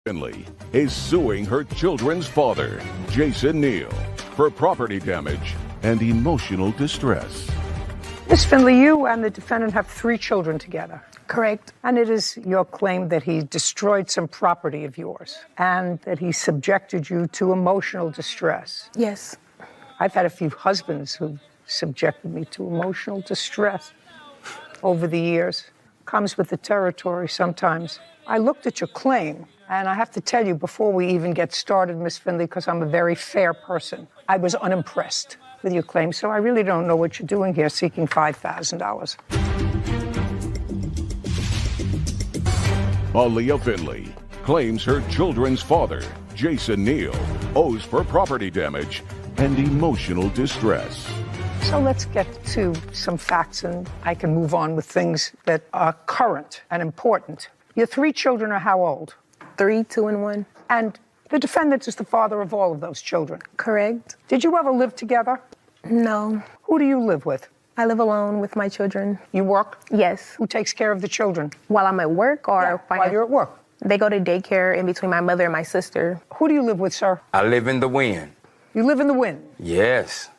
Finley is suing her children's father, Jason Neal, for property damage and emotional distress. Ms. Finley, you and the defendant have 3 children together. Correct. And it is your claim that he destroyed some property of yours and that he subjected you to emotional distress. Yes. I've had a few husbands who subjected me to emotional distress over the years. Comes with the territory sometimes. I looked at your claim, and I have to tell you before we even get started, Ms. Finley, because I'm a very fair person, I was unimpressed with your claim, so I really don't know what you're doing here seeking $5,000. Aaliyah Finley claims her children's father, Jason Neal, owes for property damage and emotional distress. So let's get to some facts, and I can move on with things that are current and important. Your 3 children are how old? 3, 2, and 1. And the defendant is the father of all of those children. Correct. Did you ever live together? No. Who do you live with? I live alone with my children. You work? Yes. Who takes care of the children? While I'm at work or while you're at work? They go to daycare in between my mother and my sister. Who do you live with, sir? I live in the wind. You live in the wind? Yes.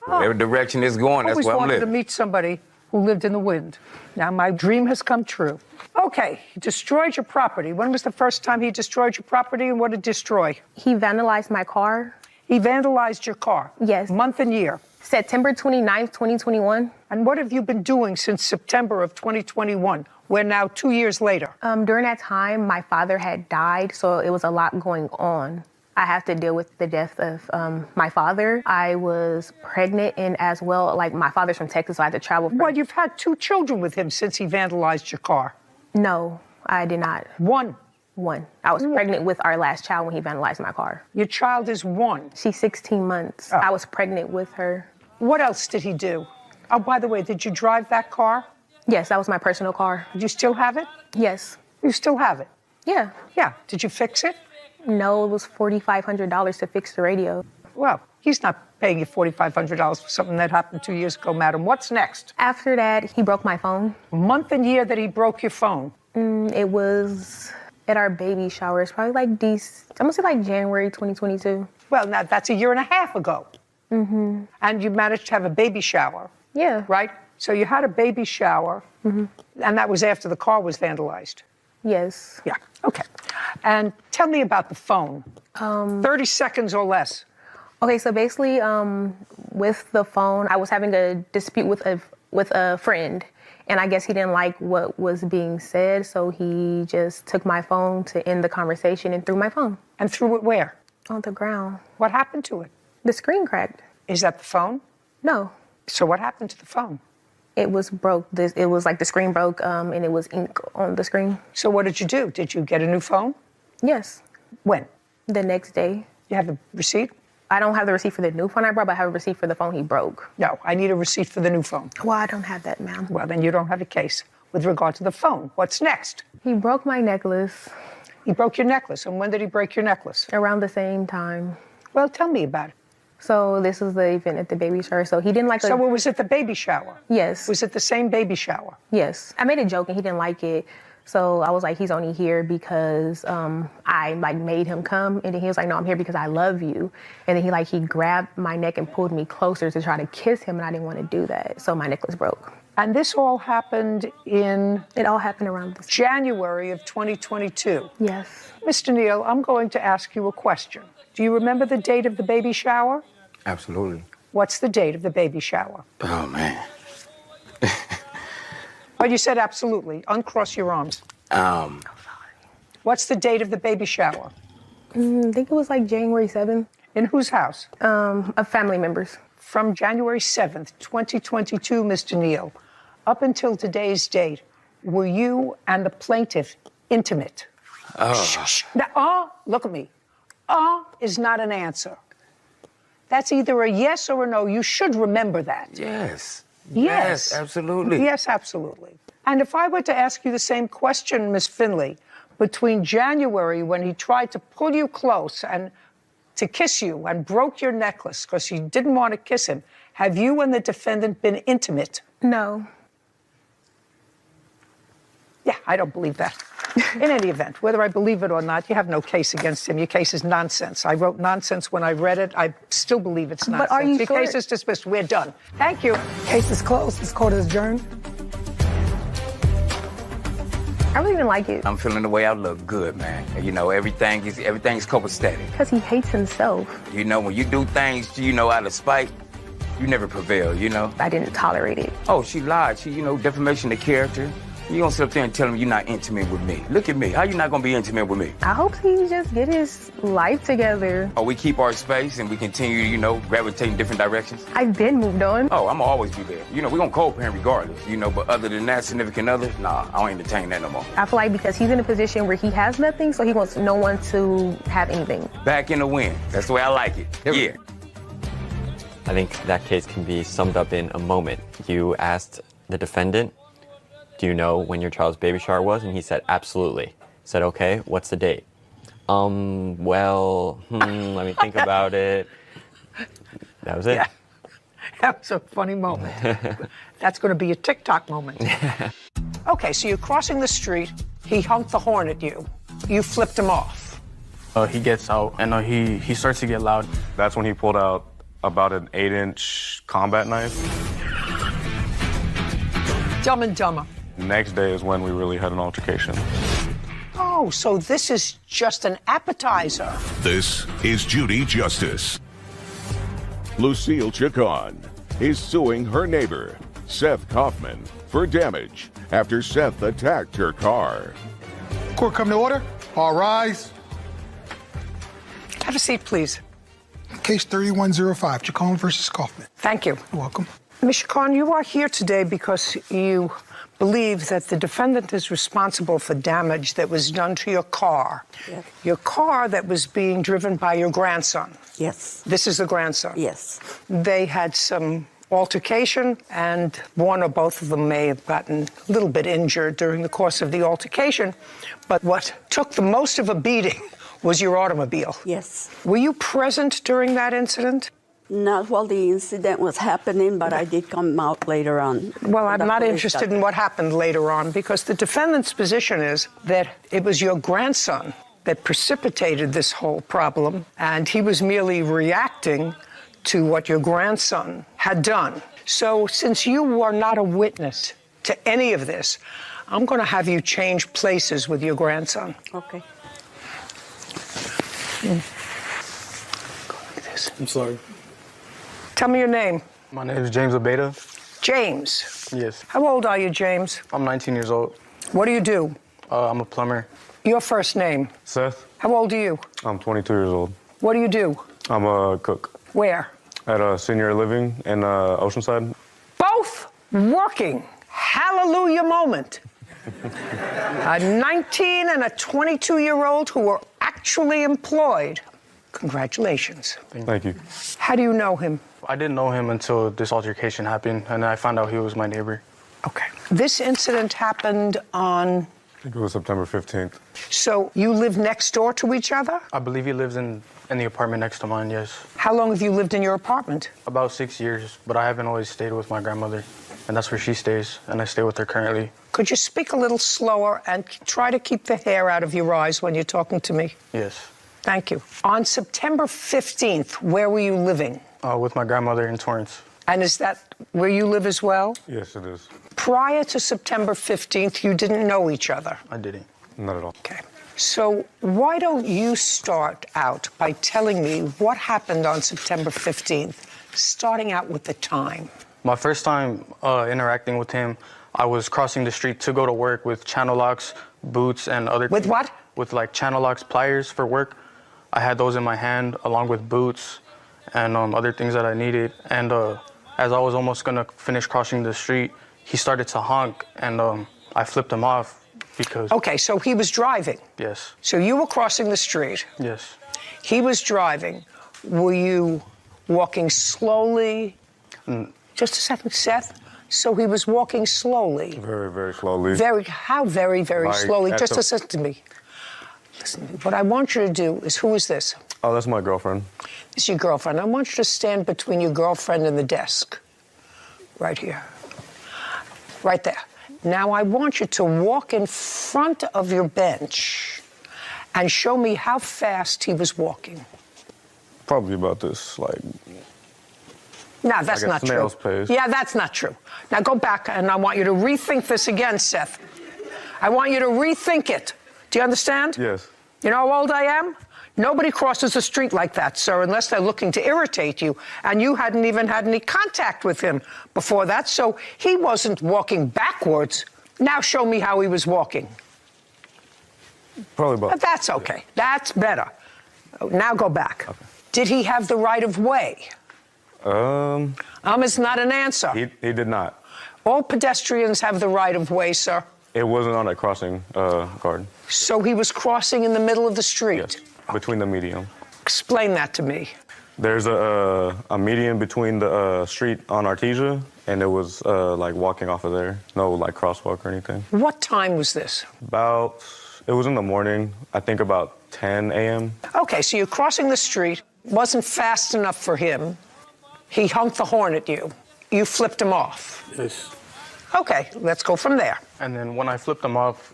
Whatever direction it's going, that's where I'm I always wanted to living. meet somebody who lived in the wind. Now my dream has come true. Okay, he destroyed your property. When was the first time he destroyed your property, and what did he destroy? He vandalized my car. He vandalized your car? Yes. Month and year? September 29th, 2021. And what have you been doing since September of 2021? We're now 2 years later. During that time, my father had died, so it was a lot going on. I have to deal with the death of my father. I was pregnant, and as well, like my father's from Texas, so I had to travel. Well, you've had 2 children with him since he vandalized your car. No, I did not. 1. I was pregnant with our last child when he vandalized my car. Your child is 1. She's 16 months. Oh. I was pregnant with her. What else did he do? Oh, by the way, did you drive that car? Yes, that was my personal car. Do you still have it? Yes. You still have it? Yeah. Yeah. Did you fix it? No, it was $4,500 to fix the radio. Well, he's not paying you $4,500 for something that happened 2 years ago, madam. What's next? After that, he broke my phone. Month and year that he broke your phone? It was at our baby shower. It's probably like I'm gonna say like January 2022. Well, now that's a year and a half ago. Mm-hmm. And you managed to have a baby shower. Yeah. Right? So you had a baby shower, and that was after the car was vandalized. Yes. Yeah, okay. And tell me about the phone. 30 seconds or less. Okay, so basically, with the phone, I was having a dispute with a friend, and I guess he didn't like what was being said, so he just took my phone to end the conversation and threw my phone. And threw it where? On the ground. What happened to it? The screen cracked. Is that the phone? No. So what happened to the phone? It was broke. It was like the screen broke, and it was ink on the screen. So what did you do? Did you get a new phone? Yes. When? The next day. You have a receipt? I don't have the receipt for the new phone I brought, but I have a receipt for the phone he broke. No, I need a receipt for the new phone. Well, I don't have that, ma'am. Well, then you don't have a case. With regard to the phone, what's next? He broke my necklace. He broke your necklace. And when did he break your necklace? Around the same time. Well, tell me about it. So this was the event at the baby shower. So he didn't like So it was at the baby shower? Yes. Was it the same baby shower? Yes. I made a joke and he didn't like it. So I was like, he's only here because I like made him come. And then he was like, no, I'm here because I love you. And then he grabbed my neck and pulled me closer to try to kiss him. And I didn't want to do that. So my necklace broke. And this all happened in? It all happened around this January of 2022. Yes. Mr. Neal, I'm going to ask you a question. Do you remember the date of the baby shower? Absolutely. What's the date of the baby shower? Oh, man. Well, you said absolutely. Uncross your arms. What's the date of the baby shower? I think it was like January 7th. In whose house? Of family members. From January 7th, 2022, Mr. Neal, up until today's date, were you and the plaintiff intimate? Shh. Now, look at me. Is not an answer. That's either a yes or a no. You should remember that. Yes. Yes. Yes, absolutely. Yes, absolutely. And if I were to ask you the same question, Miss Finley, between January when he tried to pull you close and to kiss you and broke your necklace because you didn't want to kiss him, have you and the defendant been intimate? No. Yeah, I don't believe that. In any event, whether I believe it or not, you have no case against him. Your case is nonsense. I wrote nonsense when I read it. I still believe it's nonsense. But are you Your sure? case is dismissed. We're done. Thank you. Case is closed. This court is adjourned. I really didn't like it I'm feeling the way I look good, man. You know, everything's copacetic. because he hates himself. You know, when you do things, you know, out of spite, you never prevail, you know? I didn't tolerate it. Oh, she lied. She, you know, defamation of character. You don't sit up there and tell him you're not intimate with me. Look at me. How you not gonna be intimate with me? I hope he just get his life together. Oh, we keep our space and we continue, you know, gravitating different directions. I've been moved on. Oh, I'ma always be there. You know, we gonna co-parent regardless, you know, but other than that, significant other, nah, I don't entertain that no more. I feel like because he's in a position where he has nothing, so he wants no one to have anything. Back in the wind. That's the way I like it. Yeah. I think that case can be summed up in a moment. You asked the defendant, do you know when your child's baby shower was? And he said, absolutely. Said, okay, what's the date? Let me think about it. That was it. Yeah. That was a funny moment. That's going to be a TikTok moment. Okay, so you're crossing the street. He honked the horn at you. You flipped him off. He gets out and he starts to get loud. That's when he pulled out about an 8-inch combat knife. Dumb and Dumber. Next day is when we really had an altercation. Oh, so this is just an appetizer. This is Judy Justice. Lucille Chacon is suing her neighbor, Seth Kaufman, for damage after Seth attacked her car. Court come to order. All rise. Have a seat, please. Case 3105, Chacon versus Kaufman. Thank you. You're welcome. Ms. Chacon, you are here today because you believe that the defendant is responsible for damage that was done to your car. Yes. Your car that was being driven by your grandson. Yes. This is the grandson. Yes. They had some altercation, and one or both of them may have gotten a little bit injured during the course of the altercation. But what took the most of a beating was your automobile. Yes. Were you present during that incident? Not while the incident was happening, but I did come out later on. Well, I'm The not police interested got in what happened later on, because the defendant's position is that it was your grandson that precipitated this whole problem, and he was merely reacting to what your grandson had done. So since you were not a witness to any of this, I'm going to have you change places with your grandson. Okay. Go like this. I'm sorry. Tell me your name. My name is James Abeda. James. Yes. How old are you, James? I'm 19 years old. What do you do? I'm a plumber. Your first name. Seth, How old are you? I'm 22 years old. What do you do? I'm a cook Where? at a senior living in Oceanside. Both working. Hallelujah moment. A 19 and a 22-year-old who were actually employed. Congratulations. Thank you. How do you know him? I didn't know him until this altercation happened, and I found out he was my neighbor. Okay. This incident happened on... I think it was September 15th. So you live next door to each other? I believe he lives in the apartment next to mine, yes. How long have you lived in your apartment? About 6 years, but I haven't always stayed with my grandmother, and that's where she stays, and I stay with her currently. Could you speak a little slower and try to keep the hair out of your eyes when you're talking to me? Yes. Thank you. On September 15th, where were you living? With my grandmother in Torrance. And is that where you live as well? Yes, it is. Prior to September 15th, you didn't know each other. I didn't. Not at all. Okay. So why don't you start out by telling me what happened on September 15th, starting out with the time? My first time interacting with him, I was crossing the street to go to work with channel locks, boots, and other... With what? With like channel locks, pliers for work. I had those in my hand along with boots and other things that I needed. And as I was almost gonna finish crossing the street, he started to honk, and I flipped him off because... Okay, so he was driving. Yes. So you were crossing the street. Yes. He was driving. Were you walking slowly? Just a second, Seth. So he was walking slowly. Very, very slowly. How very, very Like slowly? at Just the- listen to me. Listen, what I want you to do is, who is this? Oh, that's my girlfriend. This is your girlfriend. I want you to stand between your girlfriend and the desk. Right here. Right there. Now I want you to walk in front of your bench and show me how fast he was walking. Probably about this, like. No, that's like not a true. snail's pace. Yeah, that's not true. Now go back, and I want you to rethink this again, Seth. I want you to rethink it. Do you understand? Yes. You know how old I am? Nobody crosses the street like that, sir, unless they're looking to irritate you. And you hadn't even had any contact with him before that, so he wasn't walking backwards. Now show me how he was walking. Probably about. But that's okay. That's better. Now go back. Okay. Did he have the right of way? Is not an answer. He did not. All pedestrians have the right of way, sir. It wasn't on a crossing guard. So he was crossing in the middle of the street? Yes, between the median. Explain that to me. There's a median between the street on Artesia, and it was like walking off of there. No like crosswalk or anything. What time was this? It was in the morning, I think about 10 a.m. Okay, so you're crossing the street. Wasn't fast enough for him. He honked the horn at you. You flipped him off. Yes. Okay, let's go from there. And then when I flipped him off,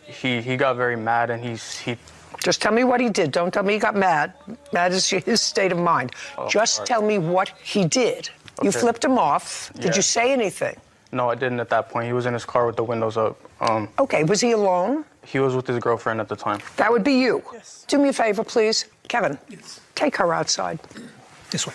he got very mad, and he. Just tell me what he did. Don't tell me he got mad. That is his state of mind. Just tell me what he did. Okay. You flipped him off. Did you say anything? No, I didn't at that point. He was in his car with the windows up. Okay, was he alone? He was with his girlfriend at the time. That would be you. Yes. Do me a favor, please. Kevin, Yes. take her outside. This way.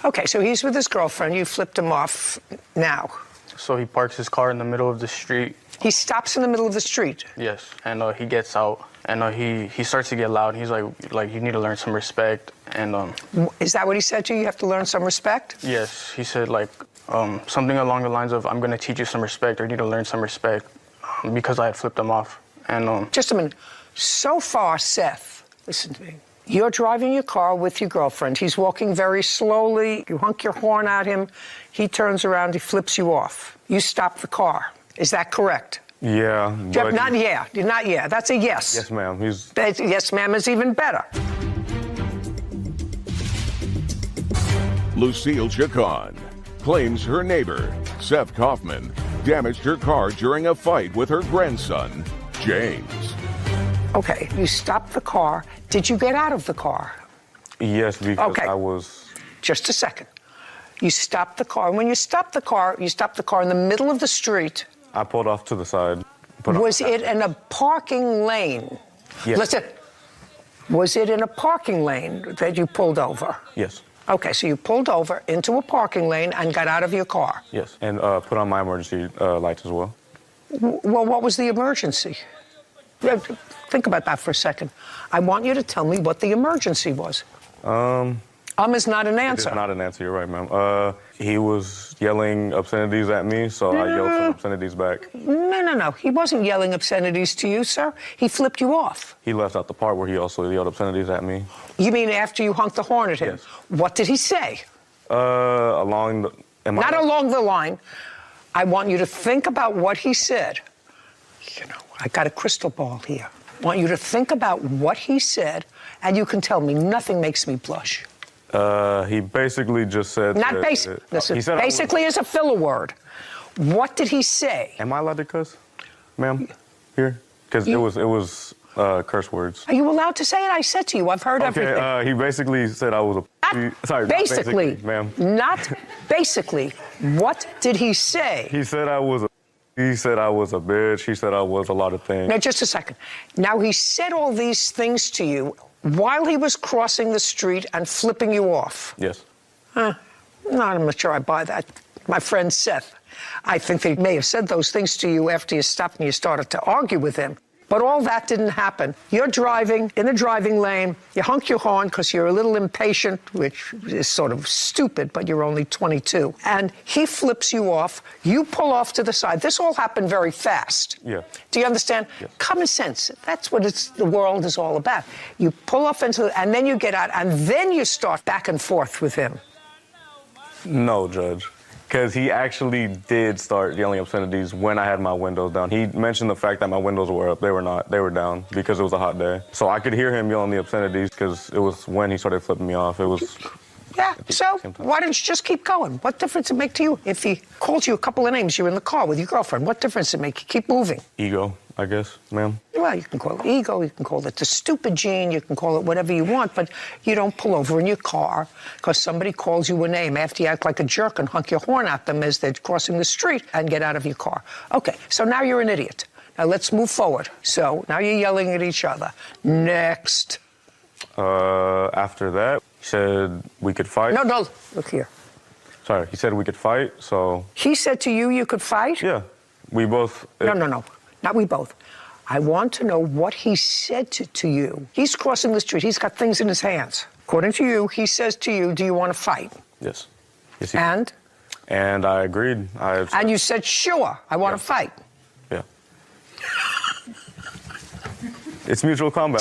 Okay, so he's with his girlfriend. You flipped him off now. So he parks his car in the middle of the street. He stops in the middle of the street? Yes, and he gets out, and he starts to get loud. He's like, you need to learn some respect, and Is that what he said to you? You have to learn some respect? Yes, he said like something along the lines of, I'm gonna teach you some respect, or you need to learn some respect, because I had flipped him off, and Just a minute. So far, Seth, listen to me. You're driving your car with your girlfriend. He's walking very slowly. You honk your horn at him. He turns around. He flips you off. You stop the car. Is that correct? Yeah. Jeff, not yeah. Not yeah. That's a yes. Yes, ma'am. Yes, ma'am is even better. Lucille Chacon claims her neighbor, Seth Kaufman, damaged her car during a fight with her grandson, James. Okay, you stopped the car. Did you get out of the car? Yes, because Okay. I was. Just a second. You stopped the car. When you stopped the car in the middle of the street. I pulled off to the side. Was it in a parking lane? Yes. Listen, was it in a parking lane that you pulled over? Yes. Okay, so you pulled over into a parking lane and got out of your car. Yes, and put on my emergency lights as well. Well, what was the emergency? Think about that for a second. I want you to tell me what the emergency was. Is not an answer. It's not an answer, you're right, ma'am. He was yelling obscenities at me, so I yelled some obscenities back. No. He wasn't yelling obscenities to you, sir. He flipped you off. He left out the part where he also yelled obscenities at me. You mean after you honked the horn at him? Yes. What did he say? Along the... Not along the line. I want you to think about what he said. You know, I got a crystal ball here. I want you to think about what he said, and you can tell me. Nothing makes me blush. He basically just said... Not basic. Listen, he said basically is a filler word. What did he say? Am I allowed to cuss, ma'am? Here? Because it was curse words. Are you allowed to say it? I said to you, I've heard everything. He basically said I was a... Sorry, basically, ma'am. Not basically. What did he say? He said I was a... He said I was a bitch. He said I was a lot of things. Now, just a second. Now, he said all these things to you while he was crossing the street and flipping you off. Yes. I'm not sure I buy that. My friend Seth, I think they may have said those things to you after you stopped and you started to argue with him. But all that didn't happen. You're driving in a driving lane. You honk your horn because you're a little impatient, which is sort of stupid, but you're only 22. And he flips you off. You pull off to the side. This all happened very fast. Yeah. Do you understand? Yes. Common sense. That's what the world is all about. You pull off and then you get out, and then you start back and forth with him. No, Judge. Because he actually did start yelling obscenities when I had my windows down. He mentioned the fact that my windows were up. They were not. They were down because it was a hot day. So I could hear him yelling the obscenities because it was when he started flipping me off. It was... Yeah, so why don't you just keep going? What difference does it make to you? If he calls you a couple of names, you're in the car with your girlfriend, what difference does it make? You keep moving. Ego, I guess, ma'am. Well, you can call it ego, you can call it the stupid gene, you can call it whatever you want, but you don't pull over in your car because somebody calls you a name after you act like a jerk and honk your horn at them as they're crossing the street and get out of your car. Okay, so now you're an idiot. Now let's move forward. So now you're yelling at each other. Next. After that, he said we could fight. No, look here. Sorry, he said we could fight, so... He said to you could fight? Yeah, we both... No, not we both. I want to know what he said to you. He's crossing the street. He's got things in his hands. According to you, he says to you, do you want to fight? Yes. And? And I agreed. And you said, sure, I want to fight. Yeah. It's mutual combat.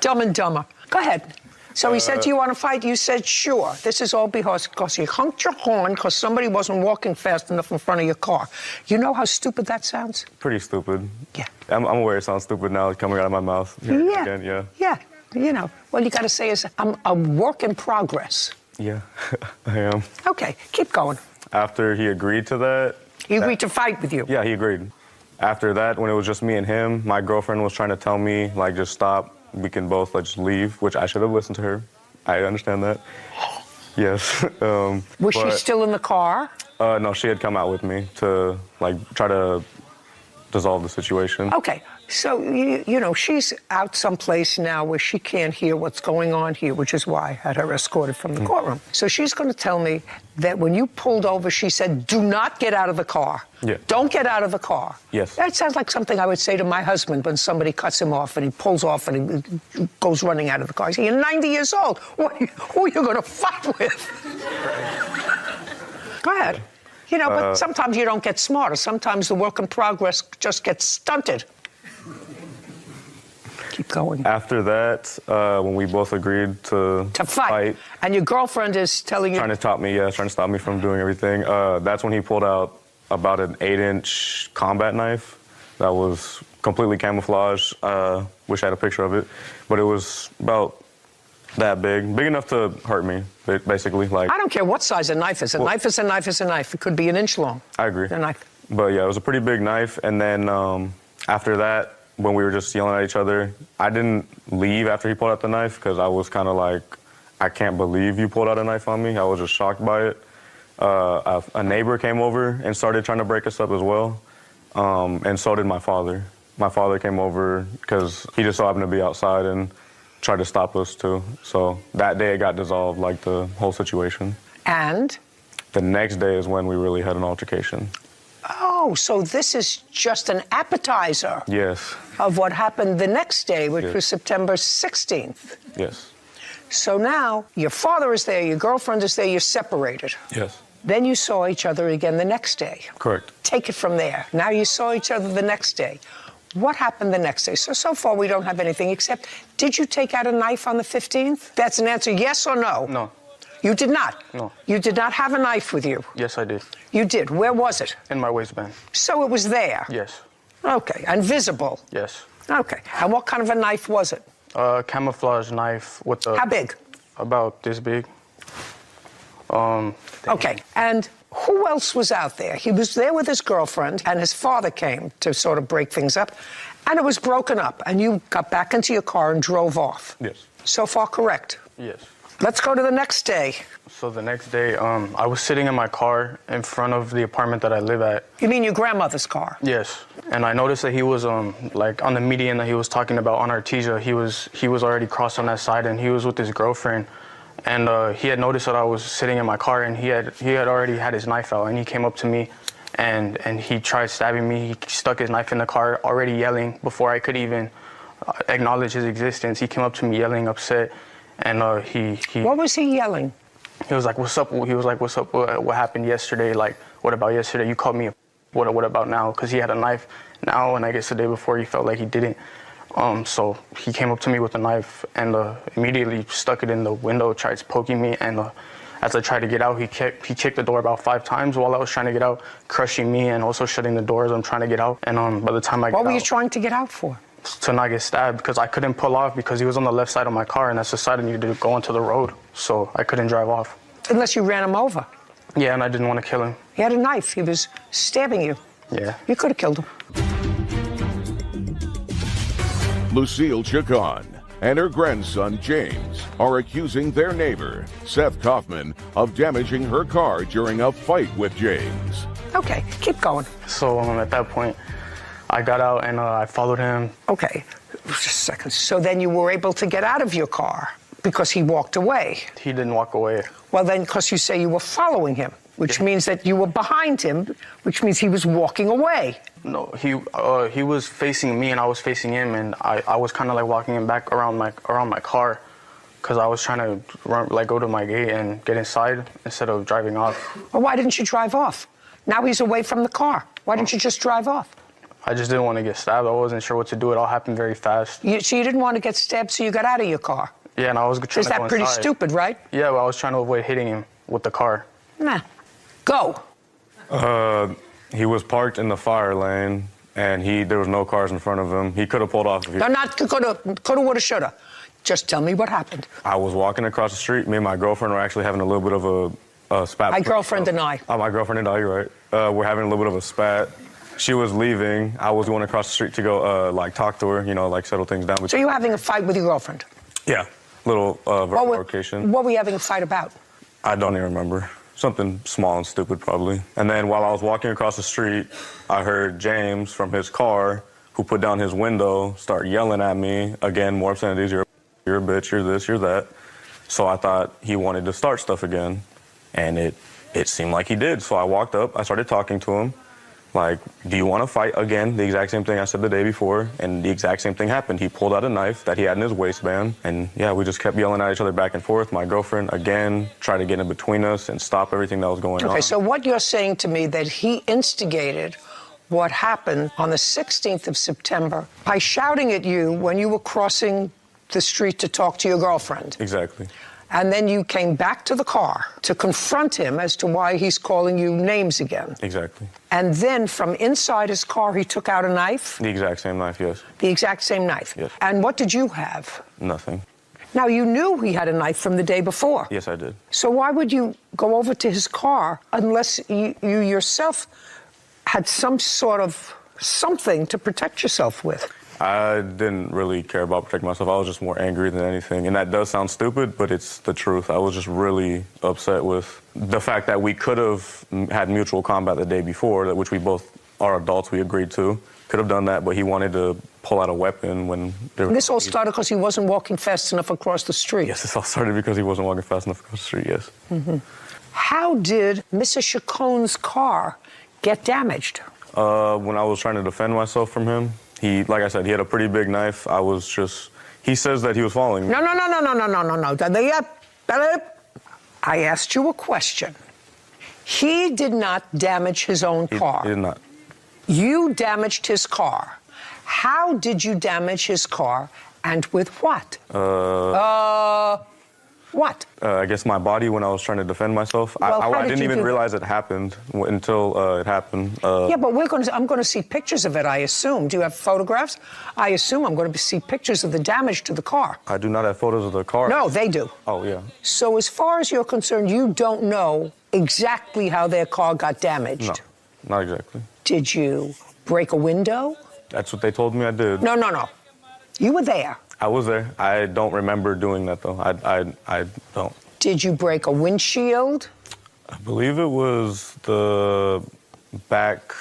Dumb and dumber. Go ahead. So he said, do you want to fight? You said, sure. This is all because you honked your horn because somebody wasn't walking fast enough in front of your car. You know how stupid that sounds? Pretty stupid. Yeah. I'm aware it sounds stupid now coming out of my mouth. Yeah. Again, yeah. Yeah. You know, what you got to say is, I'm a work in progress. Yeah, I am. Okay, keep going. After he agreed to that... He agreed to fight with you? Yeah, he agreed. After that, when it was just me and him, my girlfriend was trying to tell me, like, just stop. We can both, like, just leave, which I should have listened to her. I understand that. Yes. Was she still in the car? No, she had come out with me to, like, try to dissolve the situation. Okay, so, you know, she's out someplace now where she can't hear what's going on here, which is why I had her escorted from the courtroom. So she's going to tell me that when you pulled over, she said, do not get out of the car. Yeah. Don't get out of the car. Yes. That sounds like something I would say to my husband when somebody cuts him off and he pulls off and he goes running out of the car. You're 90 years old. Who are you going to fight with? Go ahead. You know, but sometimes you don't get smarter. Sometimes the work in progress just gets stunted. Keep going. After that, when we both agreed to fight. And your girlfriend is telling you... Trying to stop me from doing everything. That's when he pulled out about an 8-inch combat knife that was completely camouflaged. Wish I had a picture of it. But it was about that big enough to hurt me, basically. Like, I don't care what size a knife is. A knife is a knife is a knife. It could be an inch long. I agree. A knife. But yeah, it was a pretty big knife. And then after that, when we were just yelling at each other, I didn't leave after he pulled out the knife because I was kind of like, I can't believe you pulled out a knife on me. I was just shocked by it. A neighbor came over and started trying to break us up as well. And so did my father. My father came over because he just so happened to be outside and tried to stop us too. So that day it got dissolved, like the whole situation. And? The next day is when we really had an altercation. Oh, so this is just an appetizer. Yes. Of what happened the next day, which was September 16th. Yes. So now your father is there, your girlfriend is there, you're separated. Yes. Then you saw each other again the next day. Correct. Take it from there. Now you saw each other the next day. What happened the next day? So far we don't have anything except, did you take out a knife on the 15th? That's an answer, yes or no? No. You did not? No. You did not have a knife with you? Yes, I did. You did. Where was it? In my waistband. So it was there? Yes. Okay. And visible? Yes. Okay. And what kind of a knife was it? A camouflage knife with a... How big? About this big. Okay. And who else was out there? He was there with his girlfriend, and his father came to sort of break things up, and it was broken up, and you got back into your car and drove off. Yes. So far, correct? Yes. Let's go to the next day. So the next day, I was sitting in my car in front of the apartment that I live at. You mean your grandmother's car? Yes. And I noticed that he was like on the median that he was talking about on Artesia. He was already crossed on that side, and he was with his girlfriend. And he had noticed that I was sitting in my car, and he had already had his knife out, and he came up to me, and he tried stabbing me. He stuck his knife in the car, already yelling before I could even acknowledge his existence. He came up to me yelling, upset, and he. What was he yelling? He was like, "What's up?" He was like, "What's up? What happened yesterday? Like, what about yesterday? You called me. What about now?" Because he had a knife now, and I guess the day before he felt like he didn't. So he came up to me with a knife and immediately stuck it in the window, tried poking me, and as I tried to get out, he kicked the door about 5 times while I was trying to get out, crushing me and also shutting the door as I'm trying to get out. And by the time I got out... What were you trying to get out for? To not get stabbed, because I couldn't pull off because he was on the left side of my car, and that's the side I needed to go onto the road, so I couldn't drive off. Unless you ran him over. Yeah, and I didn't want to kill him. He had a knife. He was stabbing you. Yeah. You could have killed him. Lucille Chacon and her grandson James are accusing their neighbor, Seth Kaufman, of damaging her car during a fight with James. Okay, keep going. So at that point, I got out and I followed him. Okay, just a second. So then you were able to get out of your car because he walked away. He didn't walk away. Well, then, because you say you were following him, which means that you were behind him, which means he was walking away. No, he was facing me and I was facing him, and I was kind of like walking him back around my car, because I was trying to go to my gate and get inside instead of driving off. Well, why didn't you drive off? Now he's away from the car. Why didn't you just drive off? I just didn't want to get stabbed. I wasn't sure what to do. It all happened very fast. So you didn't want to get stabbed, so you got out of your car? Yeah, and I was trying to go inside. Is that pretty stupid, right? Yeah, well, I was trying to avoid hitting him with the car. Nah. Go. He was parked in the fire lane, and there was no cars in front of him. He could have pulled off if he... No, not coulda, woulda, shoulda. Just tell me what happened. I was walking across the street. Me and my girlfriend were actually having a little bit of a spat. My girlfriend and I. Oh, my girlfriend and I, you're right. We're having a little bit of a spat. She was leaving. I was going across the street to go, talk to her, settle things down. So you were having a fight with your girlfriend? Yeah, little verbal altercation. What were you having a fight about? I don't even remember. Something small and stupid, probably. And then while I was walking across the street, I heard James from his car, who put down his window, start yelling at me. Again, more obscenities. You're a bitch, you're this, you're that. So I thought he wanted to start stuff again. And it seemed like he did. So I walked up, I started talking to him. Like, do you want to fight again? The exact same thing I said the day before, and the exact same thing happened. He pulled out a knife that he had in his waistband, and yeah, we just kept yelling at each other back and forth. My girlfriend, again, tried to get in between us and stop everything that was going on. Okay, so what you're saying to me that he instigated what happened on the 16th of September by shouting at you when you were crossing the street to talk to your girlfriend. Exactly. And then you came back to the car to confront him as to why he's calling you names again. Exactly. And then from inside his car, he took out a knife? The exact same knife, yes. The exact same knife? Yes. And what did you have? Nothing. Now, you knew he had a knife from the day before. Yes, I did. So why would you go over to his car unless you yourself had some sort of something to protect yourself with? I didn't really care about protecting myself. I was just more angry than anything. And that does sound stupid, but it's the truth. I was just really upset with the fact that we could have had mutual combat the day before, which we both are adults, we agreed to. Could have done that, but he wanted to pull out a weapon when... This all started because he wasn't walking fast enough across the street. Yes, this all started because he wasn't walking fast enough across the street, yes. Mm-hmm. How did Mrs. Chacon's car get damaged? When I was trying to defend myself from him, like I said, he had a pretty big knife. He says that he was following me. No. I asked you a question. He did not damage his own car. He did not. You damaged his car. How did you damage his car, and with what? What? I guess my body when I was trying to defend myself. Well, I didn't even realize it happened until it happened. Yeah, but I'm going to see pictures of it, I assume. Do you have photographs? I assume I'm going to see pictures of the damage to the car. I do not have photos of the car. No, they do. Oh, yeah. So as far as you're concerned, you don't know exactly how their car got damaged? No, not exactly. Did you break a window? That's what they told me I did. No. You were there. I was there. I don't remember doing that, though. I don't. Did you break a windshield? I believe it was the back,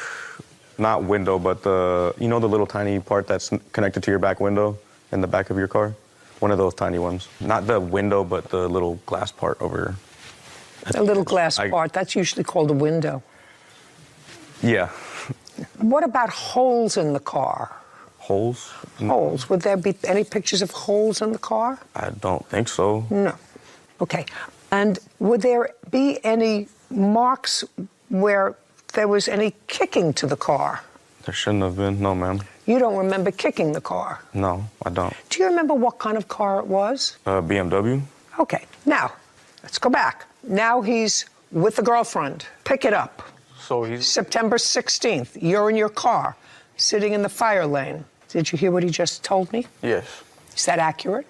not window, but the little tiny part that's connected to your back window in the back of your car? One of those tiny ones. Not the window, but the little glass part over. A little glass part. That's usually called a window. Yeah. What about holes in the car? Holes? Holes. Would there be any pictures of holes in the car? I don't think so. No. Okay. And would there be any marks where there was any kicking to the car? There shouldn't have been. No, ma'am. You don't remember kicking the car? No, I don't. Do you remember what kind of car it was? BMW. Okay. Now, let's go back. Now he's with the girlfriend. Pick it up. So he's September 16th, you're in your car, sitting in the fire lane. Did you hear what he just told me? yes. Is that accurate?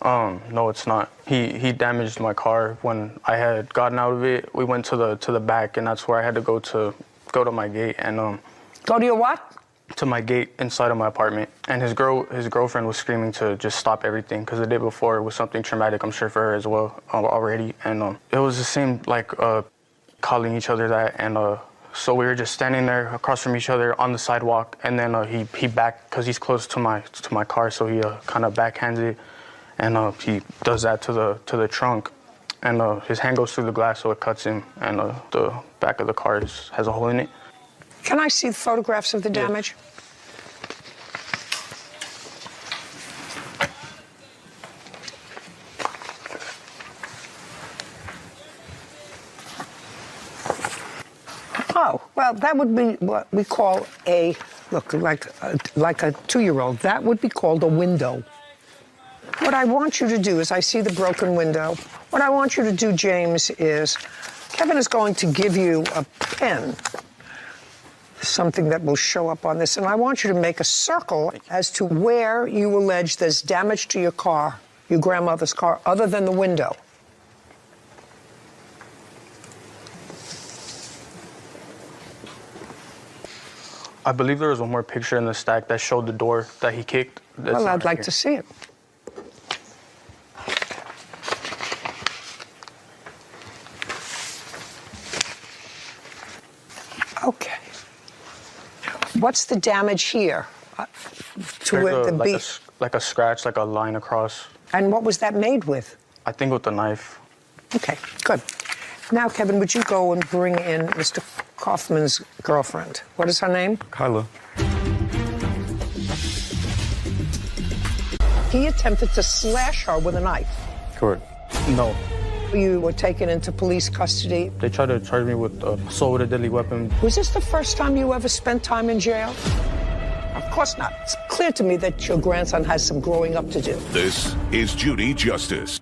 No, it's not. He damaged my car when I had gotten out of it. We went to the back, and that's where I had to go to my gate and Go to your what? to my gate inside of my apartment. And his girlfriend was screaming to just stop everything because the day before it was something traumatic, I'm sure, for her as well already. And it was the same, like calling each other that. And so we were just standing there across from each other on the sidewalk. And then he backed, because he's close to my car, so he kind of backhands it. And he does that to the trunk. And his hand goes through the glass, so it cuts him. And the back of the car has a hole in it. Can I see the photographs of the damage? Oh, well, that would be what we call like a 2-year-old. That would be called a window. What I want you to do is, I see the broken window. What I want you to do, James, is Kevin is going to give you a pen, something that will show up on this, and I want you to make a circle as to where you allege there's damage to your car, your grandmother's car, other than the window. I believe there was one more picture in the stack that showed the door that he kicked. Well, I'd like to see it. Okay. What's the damage here? To There's the like a scratch, like a line across. And what was that made with? I think with the knife. Okay, good. Now, Kevin, would you go and bring in Mr. Kaufman's girlfriend? What is her name? Kyla. He attempted to slash her with a knife. Correct. No. You were taken into police custody. They tried to charge me with assault with a deadly weapon. Was this the first time you ever spent time in jail? Of course not. It's clear to me that your grandson has some growing up to do. This is Judy Justice.